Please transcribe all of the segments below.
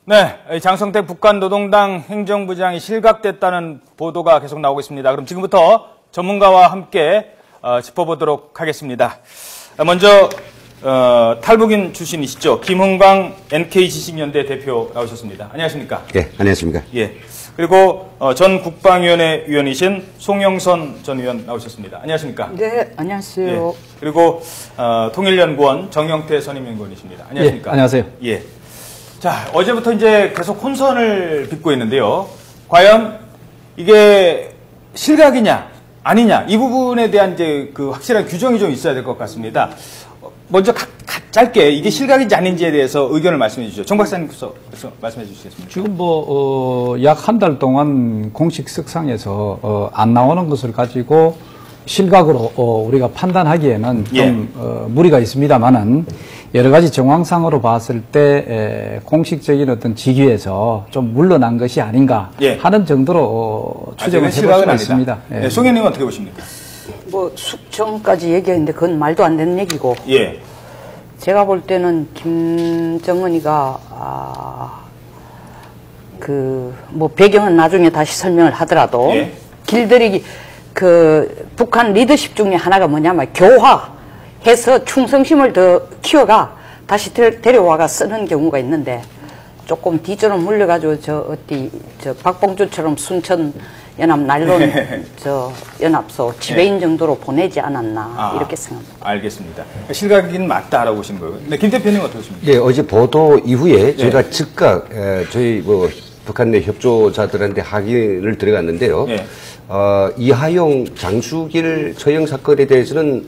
네, 장성택 북한노동당 행정부장이 실각됐다는 보도가 계속 나오고 있습니다. 그럼 지금부터 전문가와 함께 짚어보도록 하겠습니다. 먼저 탈북인 출신이시죠. 김흥광 NK지식연대 대표 나오셨습니다. 안녕하십니까? 예, 안녕하십니까? 예. 그리고 전 국방위원회 위원이신 송영선 전 의원 나오셨습니다. 안녕하십니까? 네, 안녕하세요. 예. 그리고 통일연구원 정영태 선임연구원이십니다. 안녕하십니까? 예, 안녕하세요. 예. 자, 어제부터 이제 계속 혼선을 빚고 있는데요. 과연 이게 실각이냐 아니냐 이 부분에 대한 이제 그 확실한 규정이 좀 있어야 될 것 같습니다. 먼저 짧게 이게 실각인지 아닌지에 대해서 의견을 말씀해 주시죠. 정 박사님께서 말씀해 주시겠습니까? 지금 약 한 달 동안 공식 석상에서 안 나오는 것을 가지고 실각으로 우리가 판단하기에는 좀 무리가 있습니다만은 여러 가지 정황상으로 봤을 때 공식적인 어떤 직위에서 좀 물러난 것이 아닌가 하는 정도로 추정을 해볼 수가 있습니다. 예. 네, 송 의원님은 어떻게 보십니까? 뭐 숙청까지 얘기했는데 그건 말도 안 되는 얘기고. 예. 제가 볼 때는 김정은이가 뭐 배경은 나중에 다시 설명을 하더라도 길들이기 북한 리더십 중에 하나가 뭐냐면 교화해서 충성심을 더 키워가 다시 데려와가 쓰는 경우가 있는데 조금 뒤처럼 물려가지고 저 박봉주처럼 순천 연합 난론 연합소 지배인 정도로 보내지 않았나 이렇게 생각합니다. 알겠습니다. 실각이긴 맞다라고 보시는 거예요. 네, 김 대표님은 어떻게 보십니까? 네, 어제 보도 이후에 저희가 즉각 저희 북한 내 협조자들한테 확인을 들어갔는데요. 이하용, 장수길 처형 사건에 대해서는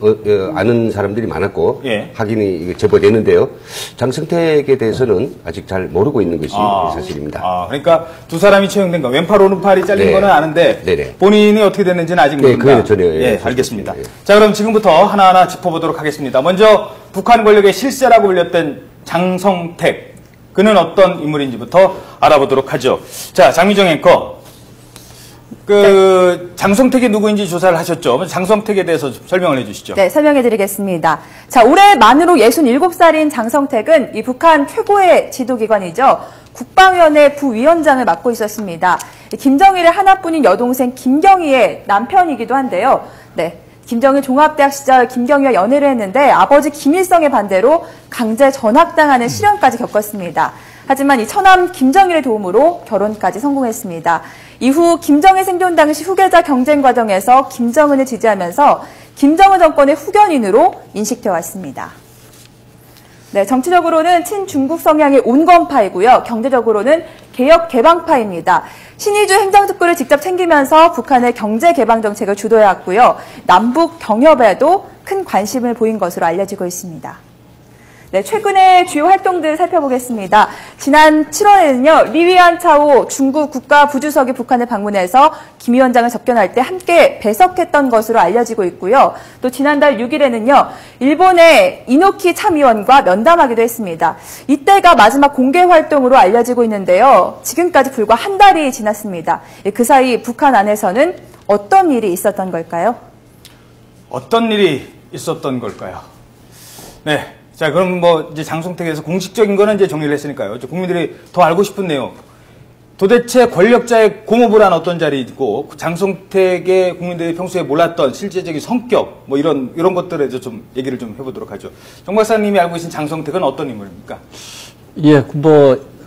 아는 사람들이 많았고 확인이 제보되는데요. 장성택에 대해서는 아직 잘 모르고 있는 것이 사실입니다. 그러니까 두 사람이 처형된 거, 왼팔 오른팔이 잘린 거는 아는데 본인이 어떻게 됐는지는 아직 모른다. 그건 전혀 알겠습니다. 자, 그럼 지금부터 하나하나 짚어보도록 하겠습니다. 먼저 북한 권력의 실세라고 불렸던 장성택, 그는 어떤 인물인지부터 알아보도록 하죠. 자, 장미정 앵커. 장성택이 누구인지 조사를 하셨죠? 장성택에 대해서 좀 설명을 해주시죠. 네, 설명해 드리겠습니다. 자, 올해 만으로 67살인 장성택은 이 북한 최고의 지도기관이죠. 국방위원회 부위원장을 맡고 있었습니다. 김정일의 하나뿐인 여동생 김경희의 남편이기도 한데요. 네. 김정일 종합대학 시절 김경희와 연애를 했는데 아버지 김일성의 반대로 강제 전학당하는 시련까지 겪었습니다. 하지만 이 처남 김정일의 도움으로 결혼까지 성공했습니다. 이후 김정일 생존 당시 후계자 경쟁 과정에서 김정은을 지지하면서 김정은 정권의 후견인으로 인식되어 왔습니다. 네, 정치적으로는 친중국 성향의 온건파이고요. 경제적으로는 개혁 개방파입니다. 신의주 행정특구를 직접 챙기면서 북한의 경제 개방 정책을 주도해왔고요. 남북 경협에도 큰 관심을 보인 것으로 알려지고 있습니다. 네, 최근의 주요 활동들 살펴보겠습니다. 지난 7월에는요, 리위안 차오 중국 국가부주석이 북한을 방문해서 김 위원장을 접견할 때 함께 배석했던 것으로 알려지고 있고요. 또 지난달 6일에는요, 일본의 이노키 참의원과 면담하기도 했습니다. 이때가 마지막 공개 활동으로 알려지고 있는데요. 지금까지 불과 한 달이 지났습니다. 그 사이 북한 안에서는 어떤 일이 있었던 걸까요? 어떤 일이 있었던 걸까요? 네. 자, 그럼 이제 장성택에서 공식적인 거는 이제 정리를 했으니까요. 이제 국민들이 더 알고 싶은 내용. 도대체 권력자의 공업을 한 어떤 자리이고, 장성택의 국민들이 평소에 몰랐던 실제적인 성격, 이런 것들에 대해서 좀 얘기를 좀 해보도록 하죠. 정 박사님이 알고 계신 장성택은 어떤 인물입니까? 예,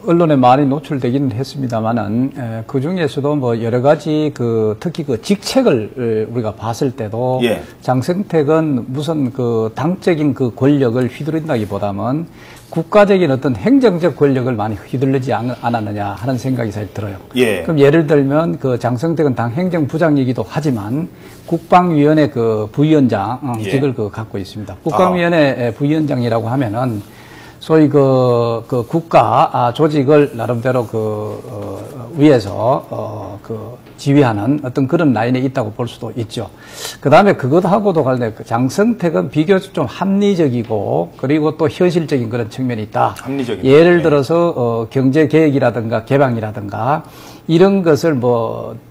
언론에 많이 노출되기는 했습니다만은, 그 중에서도 여러 가지 특히 직책을 우리가 봤을 때도 장성택은 무슨 당적인 권력을 휘두른다기보다는 국가적인 어떤 행정적 권력을 많이 휘둘르지 않았느냐 하는 생각이 사실 들어요. 그럼 예를 들면 장성택은 당 행정부장이기도 하지만 국방위원회 부위원장직을 갖고 있습니다. 국방위원회 부위원장이라고 하면은 소위 국가 조직을 나름대로 위에서 지휘하는 어떤 그런 라인에 있다고 볼 수도 있죠. 그 다음에 그것하고도 관련해 장성택은 비교적 좀 합리적이고 그리고 또 현실적인 그런 측면이 있다. 합리적인. 예를 들어서 경제 개혁이라든가 개방이라든가 이런 것을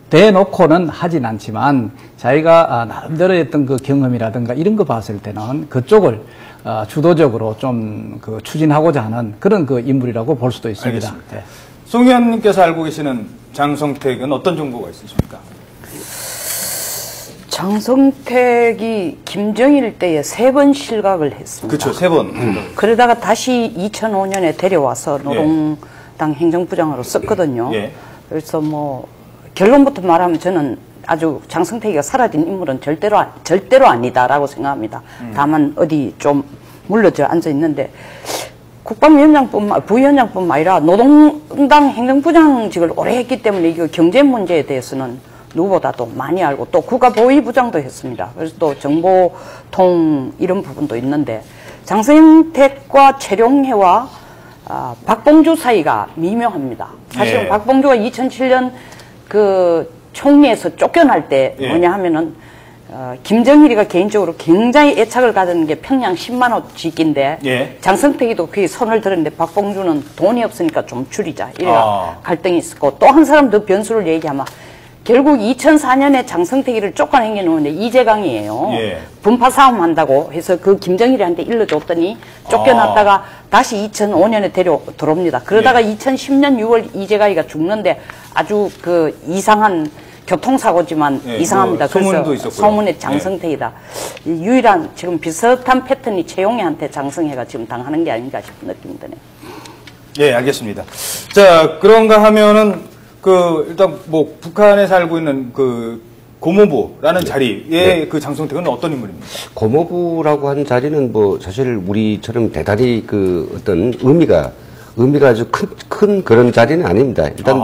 대놓고는 하진 않지만 자기가 나름대로 했던 경험이라든가 이런 거 봤을 때는 그쪽을 주도적으로 좀 추진하고자 하는 그런 인물이라고 볼 수도 있습니다. 알겠습니다. 네. 송 의원님께서 알고 계시는 장성택은 어떤 정보가 있으십니까? 장성택이 김정일 때에 3번 실각을 했습니다. 그렇죠, 3번. 그러다가 다시 2005년에 데려와서 노동당 행정부장으로 썼거든요. 예. 그래서 뭐 결론부터 말하면 저는 아주 장성택이가 사라진 인물은 절대로 아니다라고 생각합니다. 다만 어디 좀 물러져 앉아 있는데 부위원장뿐만 아니라 노동당 행정부장직을 오래 했기 때문에 이거 경제 문제에 대해서는 누구보다도 많이 알고 또 국가보위부장도 했습니다. 그래서 또 정보통 이런 부분도 있는데 장성택과 최룡해와 박봉주 사이가 미묘합니다. 사실은 박봉주가 2007년 그 총리에서 쫓겨날 때 뭐냐 하면은 김정일이가 개인적으로 굉장히 애착을 가지는 게 평양 10만호 짓기인데 장성택이도 그게 손을 들었는데 박봉주는 돈이 없으니까 좀 줄이자 이래가 갈등이 있었고 또 한 사람 더 변수를 얘기하면 결국 2004년에 장성택이를 쫓아낸 게 누군데 이재강이에요. 분파 싸움 한다고 해서 그 김정일한테 일러줬더니 쫓겨났다가 다시 2005년에 들어옵니다. 그러다가 2010년 6월 이재강이가 죽는데 아주 그 이상한 교통사고지만 이상합니다. 소문도 그래서 있었고요. 소문의 장성택이다. 유일한 지금 비슷한 패턴이 최용해한테 장성해가 지금 당하는 게 아닌가 싶은 느낌이 드네요. 예, 알겠습니다. 자, 그런가 하면은 일단 뭐 북한에 살고 있는 그 고모부라는 자리에 그 장성택은 어떤 인물입니까? 고모부라고 하는 자리는 뭐 사실 우리처럼 대단히 그 어떤 의미가 아주 큰 그런 자리는 아닙니다. 일단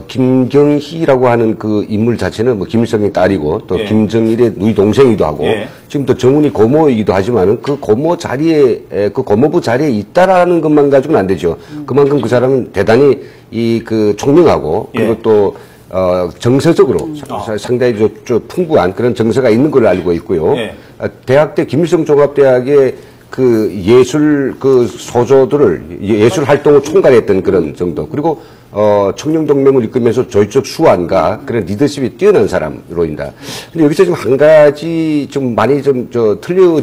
김경희라고 하는 그 인물 자체는 뭐 김일성의 딸이고 또 김정일의 누이 동생이기도 하고 지금 또 정훈이 고모이기도 하지만은 그 고모 자리에 그 고모부 자리에 있다라는 것만 가지고는 안 되죠. 그만큼 그 사람은 대단히 그 총명하고 그리고 또 정서적으로 상당히 좀 풍부한 그런 정서가 있는 걸로 알고 있고요. 대학 때 김일성 종합대학의 그 예술 소조들을 예술 활동을 총괄했던 그런 정도. 그리고 청년동맹을 이끌면서 조직적 수완과 그런 리더십이 뛰어난 사람으로인다. 근데 여기서 지금 한 가지 좀 많이 틀리게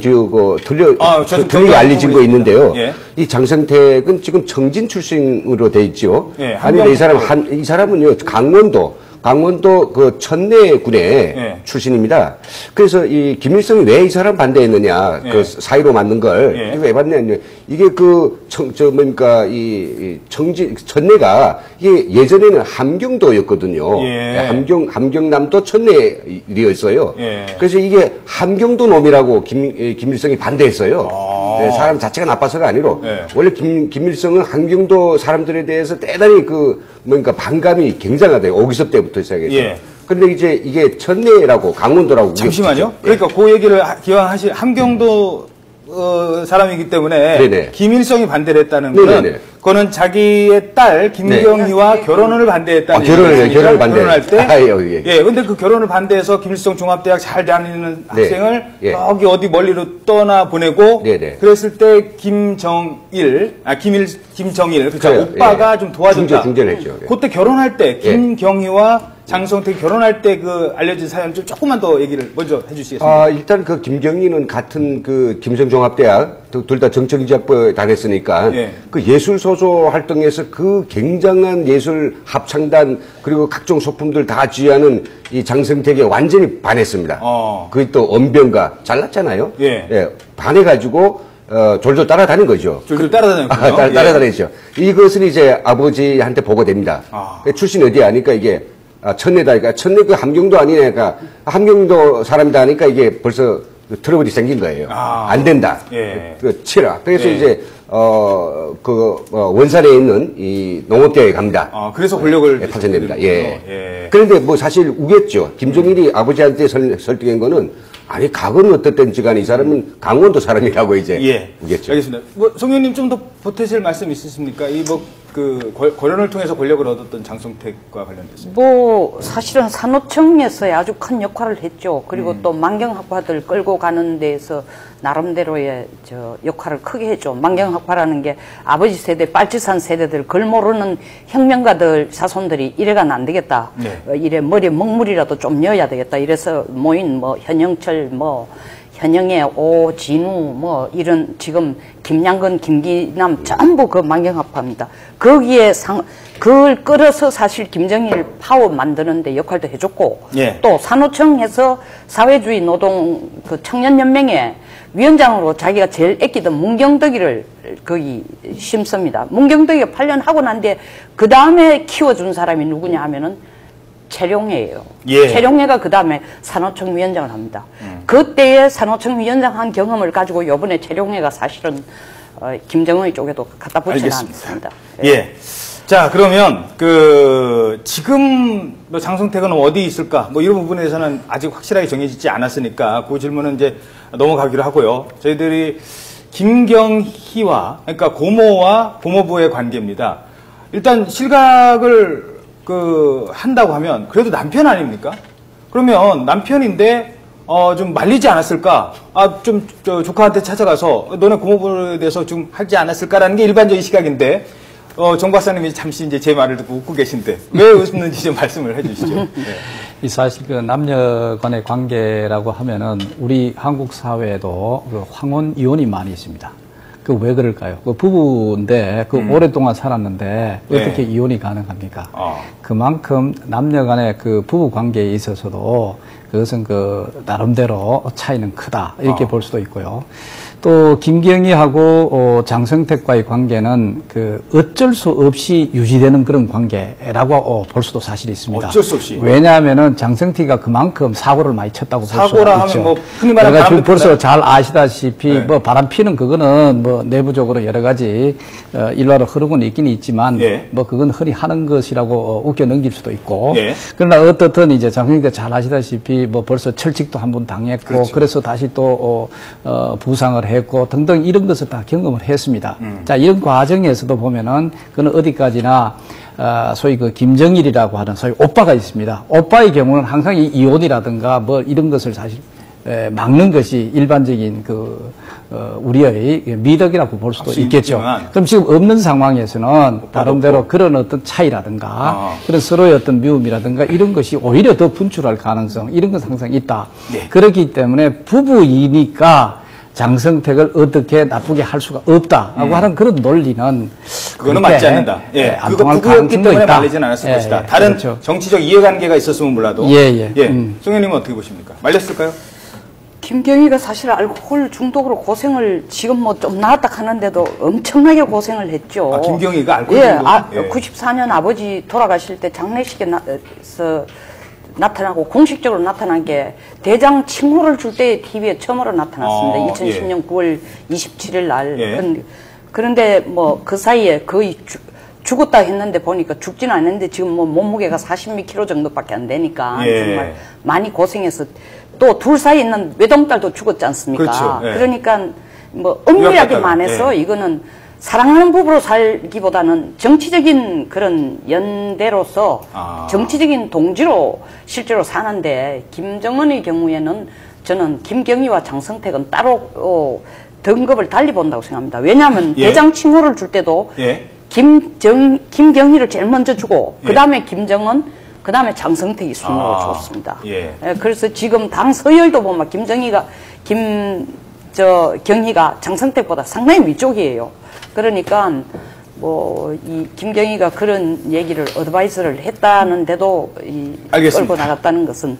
알려진 거 있는데요. 이 장성택은 지금 청진 출신으로 돼 있죠. 아니, 이 사람은요, 강원도 그 천내군의 출신입니다. 그래서 이 김일성이 왜 이 사람 반대했느냐, 그 사이로 맞는 걸, 이거 왜 반대했냐. 이게 천내가, 이게 예전에는 함경도였거든요. 함경남도 천내였어요. 그래서 이게 함경도 놈이라고 김일성이 반대했어요. 사람 자체가 나빠서가 아니고, 원래 김일성은 함경도 사람들에 대해서 대단히 반감이 굉장하대요. 오기섭 때부터 시작해서. 근데 이제 이게 천내라고 강원도라고. 잠시만요. 그러니까 그 얘기를 기왕하신 함경도 사람이기 때문에 김일성이 반대를 했다는 거는 그거는 자기의 딸 김경희와 결혼을 반대했다는 결혼을 결혼할 때. 근데 그 결혼을 반대해서 김일성 종합대학 잘 다니는 학생을 여기 어디 멀리로 떠나 보내고 그랬을 때 김정일 그러니까 오빠가 좀 도와줬다. 중재했죠. 그때 결혼할 때 김경희와 장성택이 결혼할 때 그 알려진 사연 좀 조금만 더 얘기를 먼저 해주시겠습니까? 일단 그 김경희는 같은 그 김성종합대학 둘 다 정책인지학부 다녔으니까 그 예술 소조 활동에서 그 굉장한 예술 합창단 그리고 각종 소품들 다 지휘하는 이 장성택에 완전히 반했습니다. 그게 또 언변가 잘났잖아요. 반해가지고 졸졸 따라다닌 거죠. 졸졸 따라다녔군요. 따라다녔죠. 이것을 이제 아버지한테 보고됩니다. 출신이 어디야 하니까 이게 천내다. 그러니까 천내 그 함경도 아니니까 함경도 사람이다 하니까 이게 벌써 트러블이 생긴 거예요. 안 된다. 치라. 그래서 이제 원산에 있는 이 농업대에 갑니다. 그래서 권력을 파견됩니다. 그런데 뭐 사실 우겼죠. 김정일이 아버지한테 설득한 거는 아니 과거는 어떻든지 간에 이 사람은 강원도 사람이라고 이제 우겼죠. 알겠습니다. 뭐 송 의원님 좀 더 보태실 말씀 있으십니까? 권한을 통해서 권력을 얻었던 장성택과 관련돼서. 뭐 사실은 산호청에서의 아주 큰 역할을 했죠. 그리고 또 만경학파들 끌고 가는 데에서 나름대로의 역할을 크게 했죠. 만경학파라는 게 아버지 세대, 빨치산 세대들, 걸 모르는 혁명가들 자손들이 이래가는 안 되겠다. 이래 머리에 먹물이라도 좀 넣어야 되겠다. 이래서 모인 현영철 현영애, 오진우, 뭐, 이런, 지금, 김양근, 김기남, 전부 그 만경합합니다. 거기에 그걸 끌어서 사실 김정일 파워 만드는데 역할도 해줬고, 예. 또 산호청에서 사회주의 노동 그 청년연맹에 위원장으로 자기가 제일 아끼던 문경덕이를 거기 심습니다. 문경덕이가 8년 하고 난 뒤에 그 다음에 키워준 사람이 누구냐 하면은 최룡해예요. 예. 최룡해가 그 다음에 산호청 위원장을 합니다. 그때의 산호청 위원장 한 경험을 가지고 이번에 최룡해가 사실은 김정은의 쪽에도 갖다 붙지는 않습니다. 예. 자, 그러면 지금 장성택은 어디 있을까? 뭐 이런 부분에서는 아직 확실하게 정해지지 않았으니까 그 질문은 이제 넘어가기로 하고요. 저희들이 김경희와, 그러니까 고모와 고모부의 관계입니다. 일단 실각을 한다고 하면 그래도 남편 아닙니까? 그러면 남편인데 좀 말리지 않았을까? 좀 조카한테 찾아가서 너네 고모부에 대해서 좀 하지 않았을까라는 게 일반적인 시각인데 정 박사님이 잠시 이제 제 말을 듣고 웃고 계신데 왜 웃는지 좀 말씀을 해주시죠. 네. 이 사실 그 남녀 간의 관계라고 하면은 우리 한국 사회에도 그 황혼 이혼이 많이 있습니다. 그 왜 그럴까요? 그 부부인데 오랫동안 살았는데 어떻게 이혼이 가능합니까? 그만큼 남녀 간의 그 부부 관계에 있어서도 그것은 그 나름대로 차이는 크다 이렇게 볼 수도 있고요. 또 김경희하고 장성택과의 관계는 그 어쩔 수 없이 유지되는 그런 관계라고 볼 수도 사실 있습니다. 어쩔 수 없이. 왜냐하면은 장성택이가 그만큼 사고를 많이 쳤다고 볼 수 있죠. 사고라 하면 뭐 흔히 말하는 내가 지금 벌써 잘 아시다시피 뭐 바람 피는 그거는 뭐 내부적으로 여러 가지 일화로 흐르고는 있긴 있지만 뭐 그건 흔히 하는 것이라고 웃겨 넘길 수도 있고 그러나 어떻든 이제 장성택이 잘 아시다시피 뭐 벌써 철칙도 한 번 당했고 그렇죠. 그래서 다시 또 부상을 했고 등등 이런 것을 다 경험을 했습니다. 자, 이런 과정에서도 보면은 그는 어디까지나 소위 그 김정일이라고 하는 소위 오빠가 있습니다. 오빠의 경우는 항상 이 이혼이라든가 뭐 이런 것을 사실 막는 것이 일반적인 우리의 미덕이라고 볼 수도 있겠죠. 그럼 지금 없는 상황에서는 나름대로 그런 어떤 차이라든가 그런 서로의 어떤 미움이라든가 이런 것이 오히려 더 분출할 가능성 이런 건 항상 있다. 그렇기 때문에 부부이니까 장성택을 어떻게 나쁘게 할 수가 없다라고 하는 그런 논리는 그거는 맞지 않는다. 예, 그거 부부였기 때문에 말리진 않았을 것이다. 다른 그렇죠. 정치적 이해관계가 있었으면 몰라도. 송 의원님은 어떻게 보십니까? 말렸을까요? 김경희가 사실 알코올 중독으로 고생을 지금 뭐 좀 나았다 하는데도 엄청나게 고생을 했죠. 김경희가 알코올 중독? 94년 아버지 돌아가실 때 장례식에 나타나고 공식적으로 나타난 게 대장 칭호를 줄 때 TV에 처음으로 나타났습니다. 2010년 9월 27일 날. 그런데 뭐 그 사이에 거의 죽었다 했는데 보니까 죽지는 않았는데 지금 뭐 몸무게가 40kg 정도밖에 안 되니까 정말 많이 고생해서 또 둘 사이에 있는 외동딸도 죽었지 않습니까? 그렇죠. 그러니까 뭐 엄밀하게만 해서 이거는 사랑하는 부부로 살기보다는 정치적인 그런 연대로서 정치적인 동지로 실제로 사는데 김정은의 경우에는 저는 김경희와 장성택은 따로 등급을 달리 본다고 생각합니다. 왜냐하면 대장 칭호를 줄 때도 김경희를 제일 먼저 주고 그 다음에 김정은 그 다음에 장성택이 순으로 줬습니다. 그래서 지금 당 서열도 보면 경희가 장성택보다 상당히 위쪽이에요. 그러니까 이 김경희가 그런 얘기를 어드바이스를 했다는데도 끌고 나갔다는 것은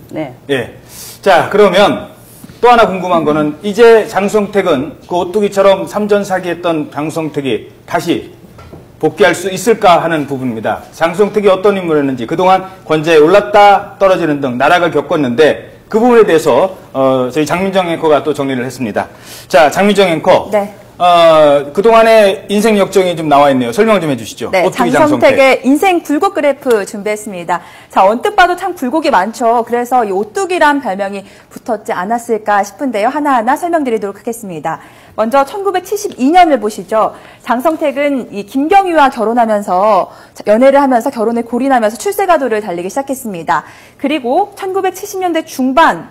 자, 그러면 또 하나 궁금한 거는 이제 장성택은 그 오뚜기처럼 삼전 사기했던 장성택이 다시 복귀할 수 있을까 하는 부분입니다. 장성택이 어떤 인물이었는지 그동안 권좌에 올랐다 떨어지는 등 나락을 겪었는데 그 부분에 대해서 저희 장민정 앵커가 또 정리를 했습니다. 자, 장민정 앵커. 그동안의 인생 역정이 좀 나와 있네요. 설명 좀 해주시죠. 네, 장성택의 인생 굴곡 그래프 준비했습니다. 자, 언뜻 봐도 참 굴곡이 많죠. 그래서 이 오뚜기란 별명이 붙었지 않았을까 싶은데요. 하나하나 설명드리도록 하겠습니다. 먼저 1972년을 보시죠. 장성택은 이 김경희와 결혼하면서 연애를 하면서 결혼에 골인하면서 출세가도를 달리기 시작했습니다. 그리고 1970년대 중반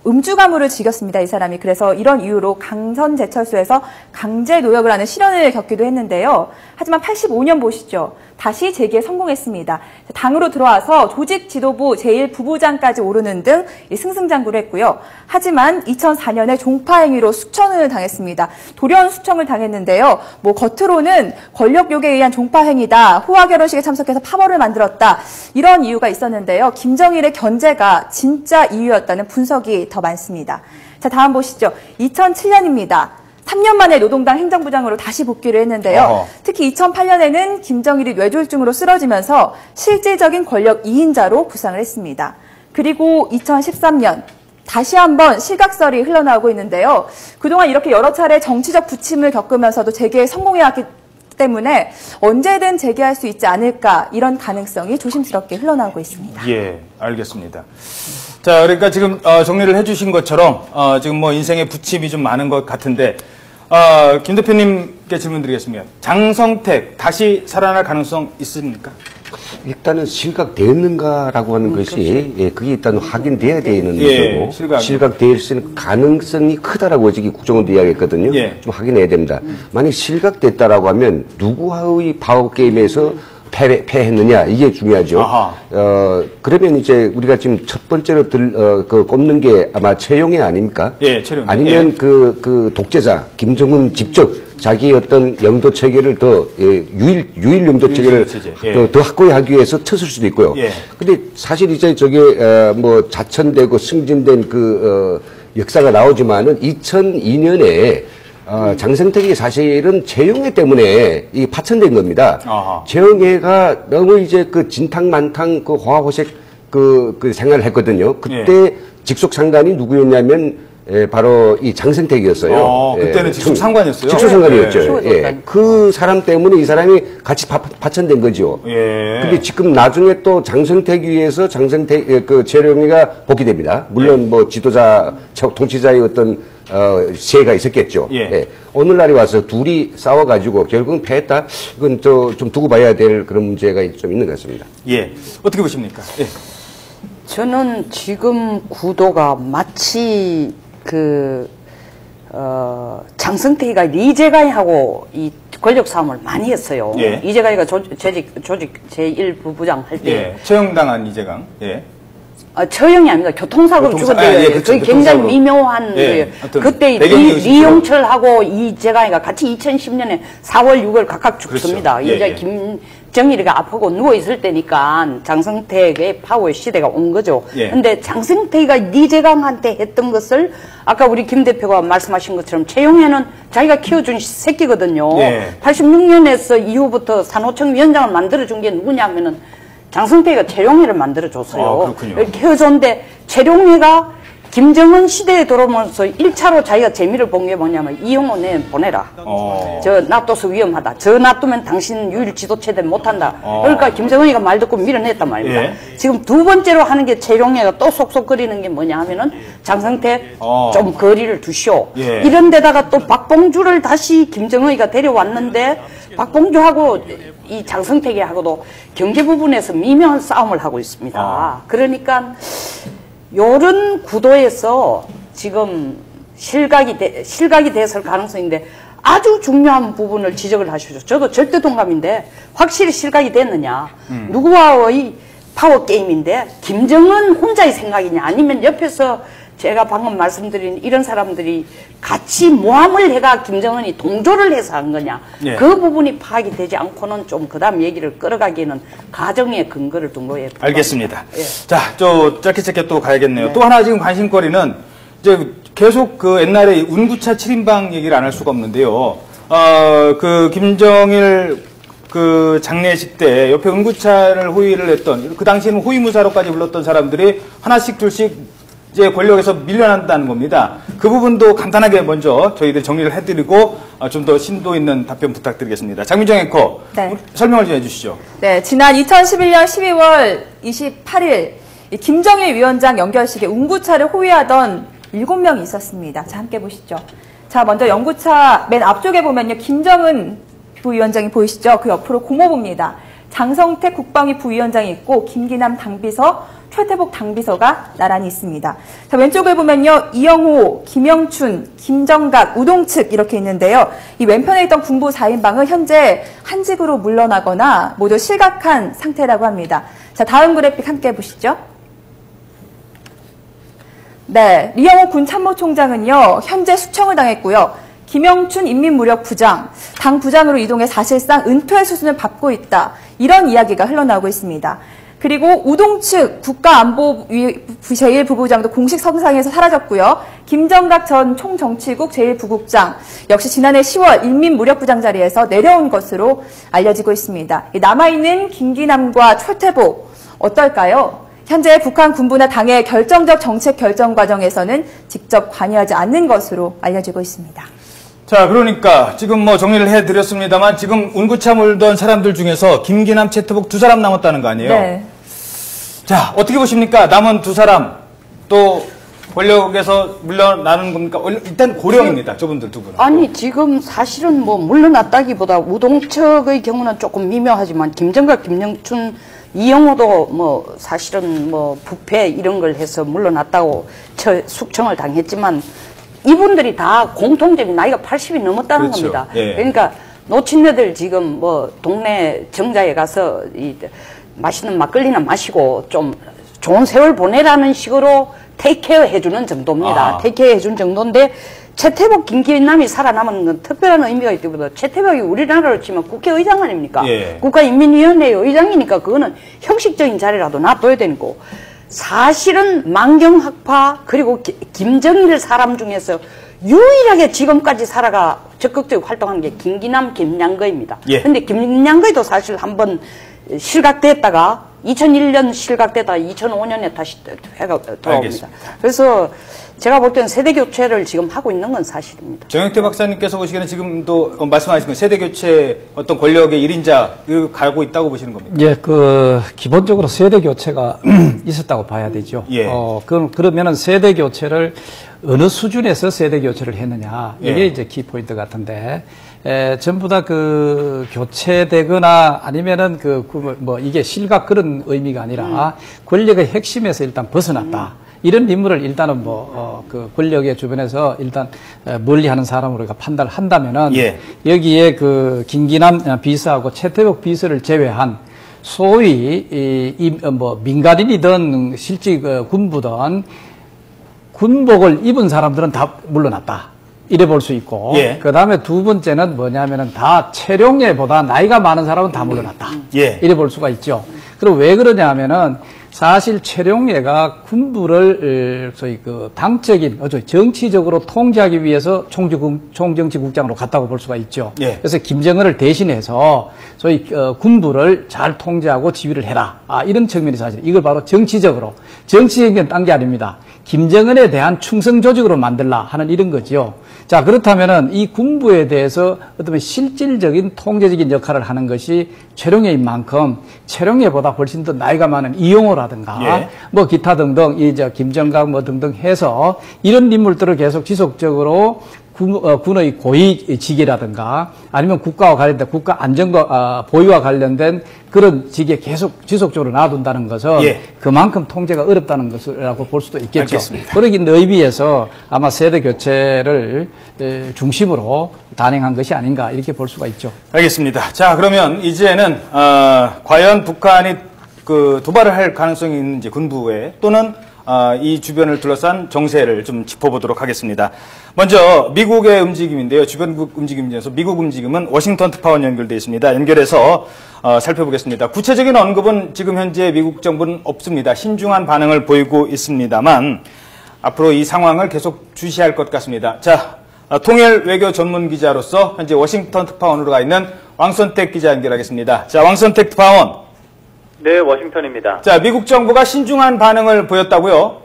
음주가무를 즐겼습니다, 이 사람이. 그래서 이런 이유로 강선제철소에서 강제 노역을 하는 실현을 겪기도 했는데요. 하지만 85년 보시죠. 다시 재기에 성공했습니다. 당으로 들어와서 조직 지도부 제1부부장까지 오르는 등 승승장구를 했고요. 하지만 2004년에 종파 행위로 수천을 당했습니다. 돌연 수청을 당했는데요. 겉으로는 권력 욕에 의한 종파 행위다, 호화 결혼식에 참석해서 파벌을 만들었다, 이런 이유가 있었는데요. 김정일의 견제가 진짜 이유였다는 분석이 더 많습니다. 자, 다음 보시죠. 2007년입니다. 3년 만에 노동당 행정부장으로 다시 복귀를 했는데요. 특히 2008년에는 김정일이 뇌졸중으로 쓰러지면서 실질적인 권력 2인자로 부상을 했습니다. 그리고 2013년 다시 한번 실각설이 흘러나오고 있는데요. 그동안 이렇게 여러 차례 정치적 부침을 겪으면서도 재계에 성공해왔기 때문에 언제든 재개할 수 있지 않을까, 이런 가능성이 조심스럽게 흘러나오고 있습니다. 예, 알겠습니다. 자, 그러니까 지금 정리를 해주신 것처럼 지금 뭐 인생의 부침이 좀 많은 것 같은데, 김 대표님께 질문드리겠습니다. 장성택 다시 살아날 가능성 있습니까? 일단은 실각되었는가라고 하는 것이, 예, 그게 일단 확인돼야 되는 거고, 실각될 수 있는 가능성이 크다라고 지금 국정원도 이야기했거든요. 예. 좀 확인해야 됩니다. 만약 실각됐다라고 하면 누구와의 파워 게임에서 패했느냐, 이게 중요하죠. 그러면 이제 우리가 지금 첫 번째로 꼽는 게 아마 최용해 아닙니까? 예, 최용해. 아니면 예. 그 독재자 김정은 직접 자기의 어떤 영도 체계를 더 유일 영도 체계를 더 확고히 하기 위해서 쳤을 수도 있고요. 예. 근데 사실 이제 저게 뭐 자천되고 승진된 역사가 나오지만은 2002년에 장성택이 사실은 최용해 때문에 이 파천된 겁니다. 최용해가 너무 이제 그 진탕만탕 그 호화호색 그 생활을 했거든요. 그때 예. 직속 상관이 누구였냐면 바로 이 장성택이었어요. 그때는 직속 상관이었어요? 직속 상관이었죠. 예. 예. 그 사람 때문에 이 사람이 같이 파천된 거죠. 예. 근데 지금 나중에 또 장성택 위해서 그 최용해가 복귀됩니다. 물론 예. 뭐 지도자, 통치자의 어떤 시혜가 있었겠죠. 예. 예. 오늘날에 와서 둘이 싸워가지고 결국은 패했다. 이건 좀 두고 봐야 될 그런 문제가 좀 있는 것 같습니다. 예. 어떻게 보십니까? 예. 저는 지금 구도가 마치 장성택이가 이재가이하고 이 권력 싸움을 많이 했어요. 예. 이재가이가 조직 제1부부장 할 때. 예. 처형당한 이재강. 예. 처형이 아닙니다. 교통사고로 죽었대요. 예, 그게 굉장히 미묘한 거예요. 그때 리용철하고 이재강이가 같이 2010년에 4월, 6월 각각 죽습니다. 그렇죠. 이제 김정일이가 아프고 누워있을 때니까 장성택의 파워의 시대가 온 거죠. 근데 장성택이가 이재강한테 했던 것을 아까 우리 김 대표가 말씀하신 것처럼 최용해는 자기가 키워준 새끼거든요. 86년에서 이후부터 산호청 위원장을 만들어준 게 누구냐면은 장성택이가 최룡해를 만들어줬어요. 키워줬는데 최룡해가 김정은 시대에 들어오면서 1차로 자기가 재미를 본 게 뭐냐면 이용호 내 보내라. 저 놔둬서 위험하다. 저 놔두면 당신 유일 지도체대 못한다. 그러니까 김정은이가 말 듣고 밀어냈단 말입니다. 예. 지금 두 번째로 하는 게 최룡해가 또 속속거리는 게 뭐냐 하면은 장성택 좀 거리를 두시오. 예. 이런 데다가 또 박봉주를 다시 김정은이가 데려왔는데 박봉주하고 이 장성택이하고도 경제 부분에서 미묘한 싸움을 하고 있습니다. 그러니까 요런 구도에서 지금 실각이 됐을 가능성인데 아주 중요한 부분을 지적을 하시죠. 저도 절대 동감인데 확실히 실각이 됐느냐. 누구와의 파워 게임인데 김정은 혼자의 생각이냐 아니면 옆에서 제가 방금 말씀드린 이런 사람들이 같이 모함을 해가 김정은이 동조를 해서 한 거냐. 예. 그 부분이 파악이 되지 않고는 좀 그 다음 얘기를 끌어가기에는 가정의 근거를 둔 거예요. 알겠습니다. 예. 자, 짧게 또 가야겠네요. 네. 또 하나 지금 관심거리는 이제 계속 그 옛날에 운구차 7인방 얘기를 안 할 수가 없는데요. 그 김정일 그 장례식 때 옆에 운구차를 호위를 했던 그 당시에는 호위무사로까지 불렀던 사람들이 하나씩 둘씩 이제 권력에서 밀려난다는 겁니다. 그 부분도 간단하게 먼저 저희들 정리를 해드리고 좀 더 심도 있는 답변 부탁드리겠습니다. 장민정 앵커, 네. 설명을 좀 해주시죠. 네, 지난 2011년 12월 28일 김정일 위원장 연결식에 운구차를 호위하던 7명이 있었습니다. 자, 함께 보시죠. 자, 먼저 연구차 맨 앞쪽에 보면요, 김정은 부위원장이 보이시죠? 그 옆으로 고모부입니다. 장성택 국방위 부위원장이 있고 김기남 당비서, 최태복 당비서가 나란히 있습니다. 자, 왼쪽을 보면요. 이영호, 김영춘, 김정각, 우동측 이렇게 있는데요. 이 왼편에 있던 군부 4인방은 현재 한직으로 물러나거나 모두 실각한 상태라고 합니다. 자, 다음 그래픽 함께 보시죠. 네, 리영호 군 참모총장은요. 현재 숙청을 당했고요. 김영춘 인민무력부장, 당 부장으로 이동해 사실상 은퇴 수순을 밟고 있다. 이런 이야기가 흘러나오고 있습니다. 그리고 우동측 국가안보 제1부부장도 공식 성상에서 사라졌고요. 김정각 전 총정치국 제1부국장 역시 지난해 10월 인민무력부장 자리에서 내려온 것으로 알려지고 있습니다. 남아있는 김기남과 최태복 어떨까요? 현재 북한 군부나 당의 결정적 정책 결정 과정에서는 직접 관여하지 않는 것으로 알려지고 있습니다. 자, 그러니까 지금 뭐 정리를 해드렸습니다만 지금 운구차 물던 사람들 중에서 김기남, 최태복 두 사람 남았다는 거 아니에요? 네. 자, 어떻게 보십니까? 남은 두 사람 또 권력에서 물러나는 겁니까? 일단 고령입니다. 저분들 두 분은. 아니 지금 사실은 뭐 물러났다기보다 우동측의 경우는 조금 미묘하지만 김정각, 김영춘, 이영호도 뭐 사실은 뭐 부패 이런 걸 해서 물러났다고 숙청을 당했지만 이분들이 다 공통적인 나이가 80이 넘었다는 그렇죠. 겁니다. 예. 그러니까 노친네들 지금 뭐 동네 정자에 가서 맛있는 막걸리나 마시고 좀 좋은 세월 보내라는 식으로 테이크케어 해주는 정도입니다. 테이크케어 해주는 정도인데 최태복, 김기남이 살아남은 건 특별한 의미가 있기 때문에 최태복이 우리나라로 치면 국회의장 아닙니까? 예. 국가인민위원회 의장이니까 그거는 형식적인 자리라도 놔둬야 되는 거고 사실은 만경학파 그리고 김정일 사람 중에서 유일하게 지금까지 살아가 적극적으로 활동하는 게 김기남, 김양거입니다. 그런데 예. 김양거도 사실 한번 실각됐다가 2001년 실각되다가 2005년에 다시 회가 돌아옵니다. 알겠습니다. 그래서 제가 볼 때는 세대교체를 지금 하고 있는 건 사실입니다. 정영태 박사님께서 보시기에는 지금도 말씀하신 그 세대교체 어떤 권력의 1인자 가고 있다고 보시는 겁니까? 예, 기본적으로 세대교체가 있었다고 봐야 되죠. 예. 그러면은 세대교체를 어느 수준에서 세대교체를 했느냐. 이게 예. 이제 키포인트 같은데. 전부 다 교체되거나 아니면은 이게 실각 그런 의미가 아니라 권력의 핵심에서 일단 벗어났다. 이런 인물을 일단은 권력의 주변에서 일단 멀리 하는 사람으로 우리가 판단을 한다면은 예. 여기에 김기남 비서하고 최태복 비서를 제외한 소위 민간인이든 실직 군부든 군복을 입은 사람들은 다 물러났다. 이래 볼 수 있고, 예. 그 다음에 두 번째는 뭐냐면은 다 체룡예보다 나이가 많은 사람은 다 물러났다. 예. 이래 볼 수가 있죠. 그리고 왜 그러냐 하면은 사실 체룡예가 군부를 소위 당적인, 정치적으로 통제하기 위해서 총정치국장으로 갔다고 볼 수가 있죠. 예. 그래서 김정은을 대신해서 소위 군부를 잘 통제하고 지휘를 해라. 이런 측면이 사실 이걸 바로 정치적인 딴 게 아닙니다. 김정은에 대한 충성 조직으로 만들라 하는 이런 거죠. 자, 그렇다면은 이 군부에 대해서 어떤 실질적인 통제적인 역할을 하는 것이 최룡예인 만큼 최룡예보다 훨씬 더 나이가 많은 이용호라든가 예. 기타 등등 김정각 등등 해서 이런 인물들을 계속 지속적으로 군의 고위직이라든가 아니면 국가와 관련된 국가 안정과 보위와 관련된 그런 직에 계속 지속적으로 놔둔다는 것은 예. 그만큼 통제가 어렵다는 것이라고 볼 수도 있겠죠. 알겠습니다. 그러기 의미에서 아마 세대 교체를 중심으로 단행한 것이 아닌가 이렇게 볼 수가 있죠. 알겠습니다. 자, 그러면 이제는 과연 북한이 도발을 할 가능성이 있는지 군부에 또는 이 주변을 둘러싼 정세를 좀 짚어보도록 하겠습니다. 먼저 미국의 움직임인데요. 주변국 움직임 중에서 미국 움직임은 워싱턴 특파원 연결되어 있습니다. 연결해서 살펴보겠습니다. 구체적인 언급은 지금 현재 미국 정부는 없습니다. 신중한 반응을 보이고 있습니다만 앞으로 이 상황을 계속 주시할 것 같습니다. 자, 통일 외교 전문 기자로서 현재 워싱턴 특파원으로 가 있는 왕선택 기자 연결하겠습니다. 자, 왕선택 특파원. 네, 워싱턴입니다. 자, 미국 정부가 신중한 반응을 보였다고요?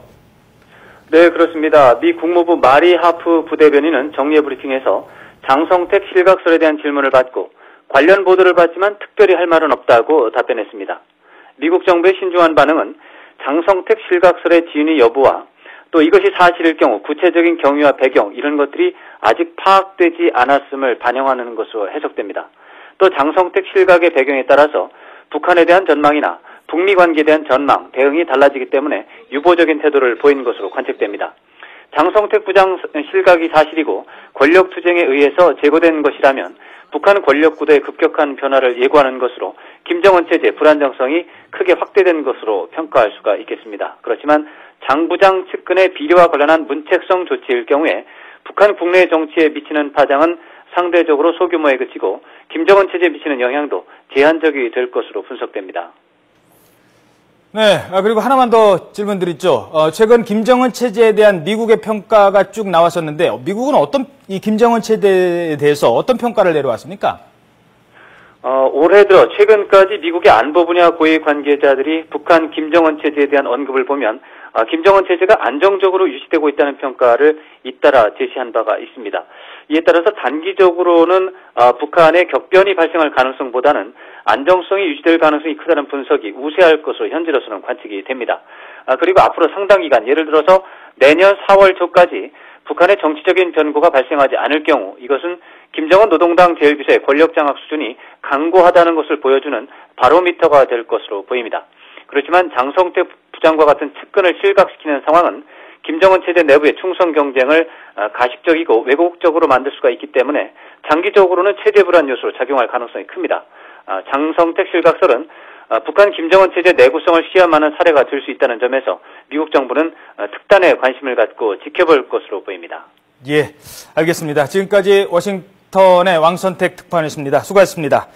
네, 그렇습니다. 미 국무부 마리 하프 부대변인은 정례 브리핑에서 장성택 실각설에 대한 질문을 받고 관련 보도를 받지만 특별히 할 말은 없다고 답변했습니다. 미국 정부의 신중한 반응은 장성택 실각설의 진위 여부와 또 이것이 사실일 경우 구체적인 경위와 배경 이런 것들이 아직 파악되지 않았음을 반영하는 것으로 해석됩니다. 또 장성택 실각의 배경에 따라서 북한에 대한 전망이나 북미 관계에 대한 전망, 대응이 달라지기 때문에 유보적인 태도를 보인 것으로 관측됩니다. 장성택 부장 실각이 사실이고 권력 투쟁에 의해서 제거된 것이라면 북한 권력 구도의 급격한 변화를 예고하는 것으로 김정은 체제 불안정성이 크게 확대된 것으로 평가할 수가 있겠습니다. 그렇지만 장 부장 측근의 비리와 관련한 문책성 조치일 경우에 북한 국내 정치에 미치는 파장은 상대적으로 소규모에 그치고 김정은 체제에 미치는 영향도 제한적이 될 것으로 분석됩니다. 네, 그리고 하나만 더 질문 드리죠. 최근 김정은 체제에 대한 미국의 평가가 쭉 나왔었는데, 미국은 이 김정은 체제에 대해서 어떤 평가를 내려왔습니까? 올해 들어 최근까지 미국의 안보 분야 고위 관계자들이 북한 김정은 체제에 대한 언급을 보면, 김정은 체제가 안정적으로 유지되고 있다는 평가를 잇따라 제시한 바가 있습니다. 이에 따라서 단기적으로는 북한의 격변이 발생할 가능성보다는 안정성이 유지될 가능성이 크다는 분석이 우세할 것으로 현재로서는 관측이 됩니다. 그리고 앞으로 상당 기간, 예를 들어서 내년 4월 초까지 북한의 정치적인 변고가 발생하지 않을 경우 이것은 김정은 노동당 제일비서의 권력 장악 수준이 강고하다는 것을 보여주는 바로미터가 될 것으로 보입니다. 그렇지만 장성택 부장과 같은 측근을 실각시키는 상황은 김정은 체제 내부의 충성 경쟁을 가식적이고 왜곡적으로 만들 수가 있기 때문에 장기적으로는 체제 불안 요소로 작용할 가능성이 큽니다. 장성택 실각설은 북한 김정은 체제 내구성을 시험하는 사례가 될 수 있다는 점에서 미국 정부는 특단의 관심을 갖고 지켜볼 것으로 보입니다. 예, 알겠습니다. 지금까지 워싱턴의 왕선택 특파원이었습니다. 수고하셨습니다.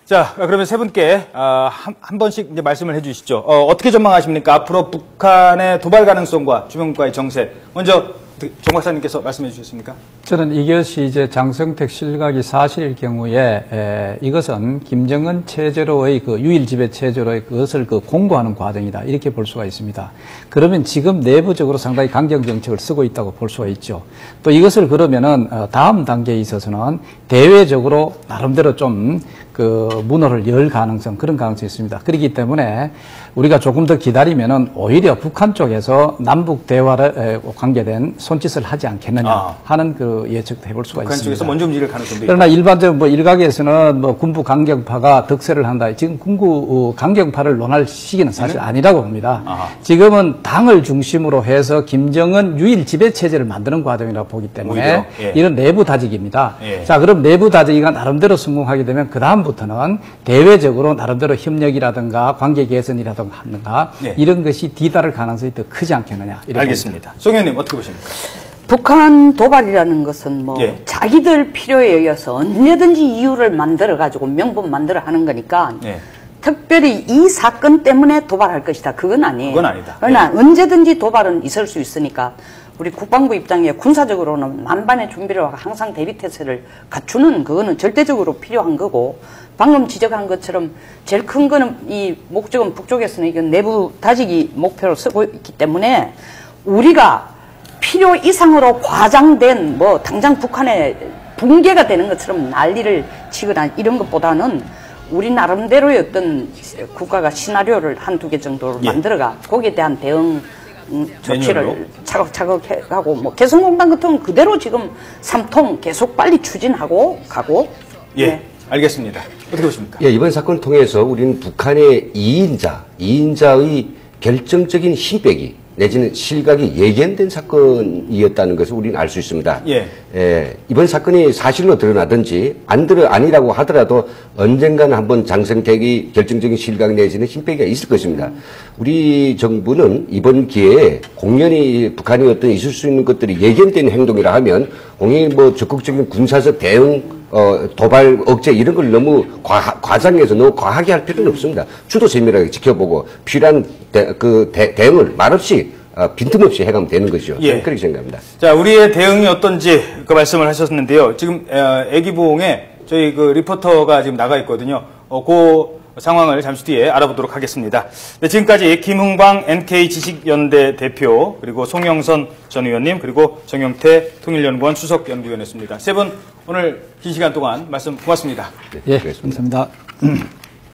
자, 그러면 세 분께 한 번씩 이제 말씀을 해주시죠. 어떻게 전망하십니까? 앞으로 북한의 도발 가능성과 주변국가의 정세. 먼저 정 박사님께서 말씀해 주셨습니까? 저는 이것이 이제 장성택 실각이 사실일 경우에 이것은 김정은 체제로의 그 유일 지배 체제로의 그것을 공고하는 과정이다 이렇게 볼 수가 있습니다. 그러면 지금 내부적으로 상당히 강경 정책을 쓰고 있다고 볼 수가 있죠. 또 이것을 그러면은 다음 단계에 있어서는 대외적으로 나름대로 좀 문호를 열 가능성, 그런 가능성이 있습니다. 그렇기 때문에 우리가 조금 더 기다리면은 오히려 북한 쪽에서 남북 대화에 관계된 손짓을 하지 않겠느냐 하는 예측도 해볼 수가 북한 있습니다. 쪽에서 먼저 움직일 가능성도 그러나 있다. 일반적으로 일각에서는 군부 강경파가 득세를 한다. 지금 군부 강경파를 논할 시기는 사실 아니라고 봅니다. 지금은 당을 중심으로 해서 김정은 유일 지배 체제를 만드는 과정이라고 보기 때문에 이런 내부 다지기입니다. 자, 그럼 내부 다지기가 나름대로 성공하게 되면 그 다음부터는 대외적으로 나름대로 협력이라든가 관계 개선이라든가 이런 것이 뒤따를 가능성이 더 크지 않겠느냐. 알겠습니다. 송 의원님 어떻게 보십니까? 북한 도발이라는 것은 자기들 필요에 의해서 언제든지 이유를 만들어가지고 명분 만들어 하는 거니까 특별히 이 사건 때문에 도발할 것이다. 그건 아니에요. 그건 아니다. 그러나 언제든지 도발은 있을 수 있으니까 우리 국방부 입장에 군사적으로는 만반의 준비를 하고 항상 대비태세를 갖추는 그거는 절대적으로 필요한 거고 방금 지적한 것처럼 제일 큰 거는 이 목적은 북쪽에서는 이건 내부 다지기 목표로 쓰고 있기 때문에 우리가 필요 이상으로 과장된 당장 북한에 붕괴가 되는 것처럼 난리를 치거나 이런 것보다는 우리 나름대로의 어떤 국가가 시나리오를 한두 개 정도로 만들어가 거기에 대한 대응 조치를 차곡차곡 해가고 개성공단 같은 건 그대로 지금 3통 계속 빨리 추진하고 가고 알겠습니다. 어떻게 보십니까? 이번 사건을 통해서 우리는 북한의 2인자의 결정적인 힘빼기 내지는 실각이 예견된 사건이었다는 것을 우리는 알 수 있습니다. 이번 사건이 사실로 드러나든지 아니라고 하더라도 언젠가는 한번 장성택이 결정적인 실각 내지는 힘빼기가 있을 것입니다. 우리 정부는 이번 기회에 공연히 북한이 어떤 있을 수 있는 것들이 예견된 행동이라 하면 공연히 적극적인 군사적 대응 도발, 억제 이런 걸 너무 과장해서 너무 과하게 할 필요는 없습니다. 주도 세밀하게 지켜보고 필요한 대응을 말없이 빈틈없이 해가면 되는 것이죠. 그렇게 생각합니다. 자, 우리의 대응이 어떤지 그 말씀을 하셨는데요. 지금 애기봉에 저희 리포터가 지금 나가 있거든요. 그 상황을 잠시 뒤에 알아보도록 하겠습니다. 네, 지금까지 김흥방 NK지식연대 대표, 그리고 송영선 전 의원님, 그리고 정영태 통일연구원 수석연구위원이었습니다. 세 분 오늘 긴 시간 동안 말씀 고맙습니다. 예, 감사합니다.